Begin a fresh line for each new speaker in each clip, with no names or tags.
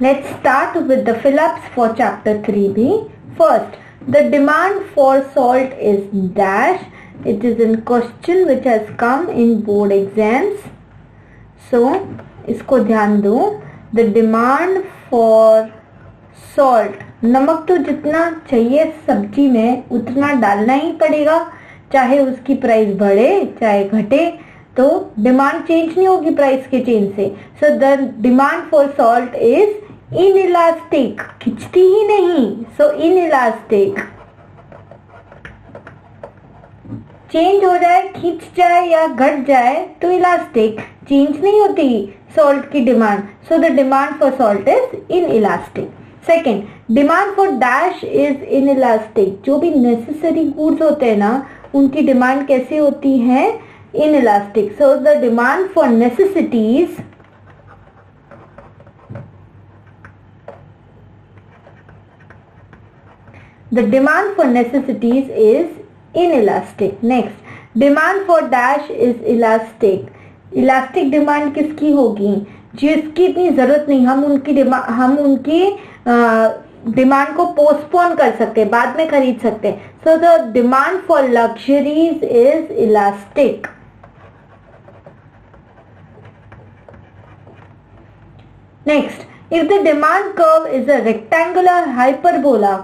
Let's start with the fill-ups for chapter 3b. First, the demand for salt is dash. It is in question which has come in board exams. So, इसको ध्यान दो. The demand for salt, नमक तो जितना चाहिए सब्जी में उतना डालना ही पड़ेगा, चाहे उसकी प्राइस बढ़े चाहे घटे, तो डिमांड चेंज नहीं होगी प्राइस के चेंज से. So the demand for salt is inelastic, खिंचती ही नहीं. सो इनइलास्टिक, चेंज हो जाए, खींच जाए या घट जाए तो इलास्टिक, चेंज नहीं होती सॉल्ट की demand. So the demand for salt is inelastic. Second, demand for dash is inelastic. जो भी नेसेसरी गुड्स होते हैं ना, उनकी डिमांड कैसी होती है? Inelastic. So the demand for necessities is inelastic. Next, demand for dash is elastic. Elastic demand किसकी होगी? जिसकी इतनी जरूरत नहीं, हम उनकी डिमांड को पोस्टपोन कर सकते, बाद में खरीद सकते. सो the demand for luxuries is elastic. Next, if the demand curve is a rectangular hyperbola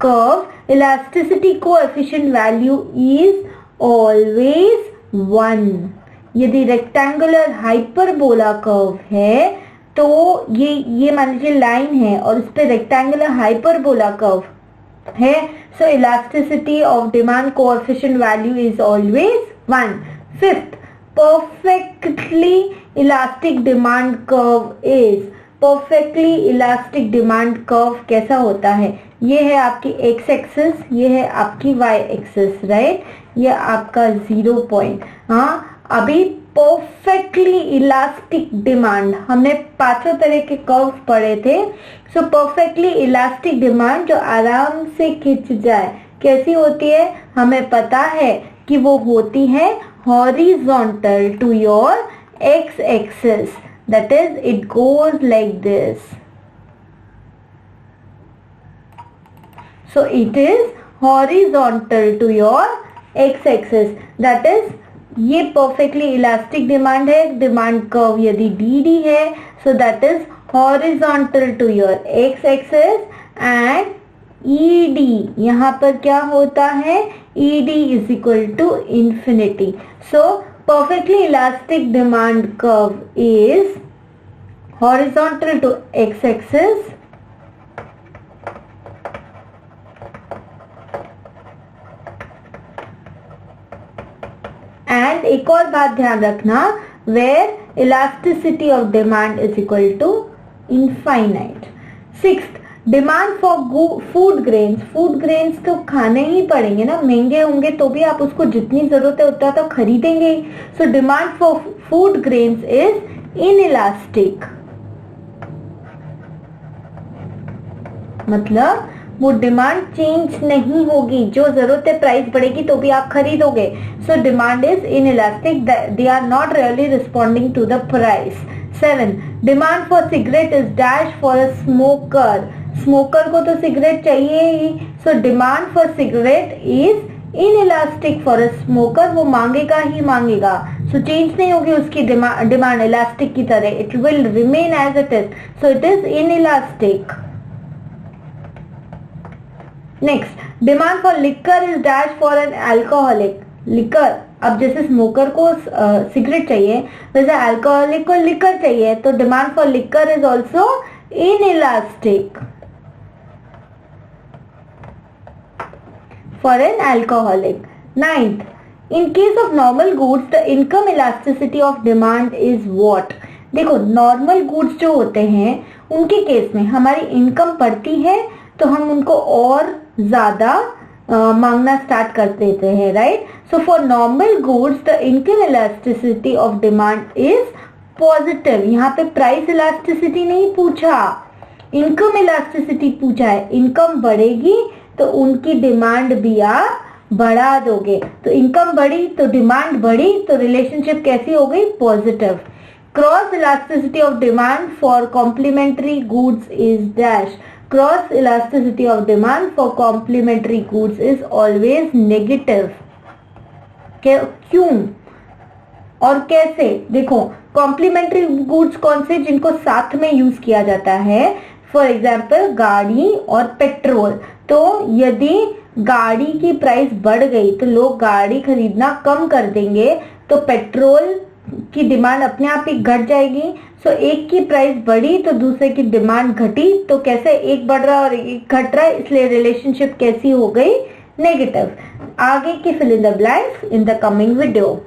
curve, elasticity coefficient value is always 1. यदि rectangular hyperbola curve है तो ये मान लीजिए लाइन है और इस पे rectangular hyperbola curve है. So elasticity of demand coefficient value is always 1. Fifth, perfectly elastic demand curve is. perfectly elastic demand curve कैसा होता है? ये है आपकी x एक्सिस, ये है आपकी y एक्सिस, राइट? ये आपका 0 पॉइंट. हाँ, अभी परफेक्टली इलास्टिक डिमांड, हमने 5 तरह के कर्व पढ़े थे. सो परफेक्टली इलास्टिक डिमांड जो आराम से खिंच जाए, कैसी होती है? हमें पता है कि वो होती है horizontal to your x axis. That is, it goes like this. So it is horizontal to your x-axis. That is, ये perfectly elastic demand है. Demand curve यदि DD है, so that is horizontal to your x-axis. And ED, यहाँ पर क्या होता है? ED is equal to infinity. So perfectly elastic demand curve is horizontal to x-axis and एक और बात ध्यान रखना, where elasticity of demand is equal to infinite. Sixth, demand for food grains. Food grains तो खाने ही पड़ेंगे ना, महंगे होंगे तो भी आप उसको जितनी जरूरत है उतना तो खरीदेंगे. सो demand for food grains is inelastic. मतलब वो डिमांड चेंज नहीं होगी, जो जरूरत है प्राइस बढ़ेगी तो भी आप खरीदोगे. So demand is inelastic, they are not really responding to the price. 7, demand for cigarette is dash for a smoker. Smoker को तो सिगरेट चाहिए ही. So demand for cigarette is inelastic for a smoker. वो मांगेगा ही मांगेगा. So change नहीं होगी उसकी डिमांड इलास्टिक की तरह. It will remain as it is. So it is inelastic. Next, demand for liquor is dash for an alcoholic. Liquor, अब जैसे स्मोकर को सिगरेट चाहिए वैसे अल्कोहलिक को लिकर चाहिए, तो demand for liquor is also inelastic for an alcoholic. 9th, in case of normal goods the income elasticity of demand is what? देखो, normal goods जो होते हैं उनके केस में हमारी इनकम बढ़ती है तो हम उनको और ज्यादा मांगना स्टार्ट कर देते हैं, right? So for normal goods the income elasticity of demand is positive. यहाँ पे प्राइस इलास्टिसिटी नहीं पूछा, इनकम इलास्टिसिटी पूछा है. इनकम बढ़ेगी तो उनकी डिमांड भी आप बढ़ा दोगे. तो इनकम बढ़ी तो डिमांड बढ़ी, तो रिलेशनशिप कैसी हो गई? Positive. Cross elasticity of demand for complementary goods is dash. Cross elasticity of demand for complementary goods is always negative. क्यों और कैसे? देखो, कॉम्प्लीमेंट्री गुड्स कौन से? जिनको साथ में यूज किया जाता है. फॉर एग्जाम्पल गाड़ी और पेट्रोल. तो यदि गाड़ी की प्राइस बढ़ गई तो लोग गाड़ी खरीदना कम कर देंगे, तो पेट्रोल की डिमांड अपने आप ही घट जाएगी. सो एक की प्राइस बढ़ी तो दूसरे की डिमांड घटी. तो कैसे? एक बढ़ रहा और एक घट रहा है, इसलिए रिलेशनशिप कैसी हो गई? नेगेटिव. आगे की fill in the blanks in the coming video.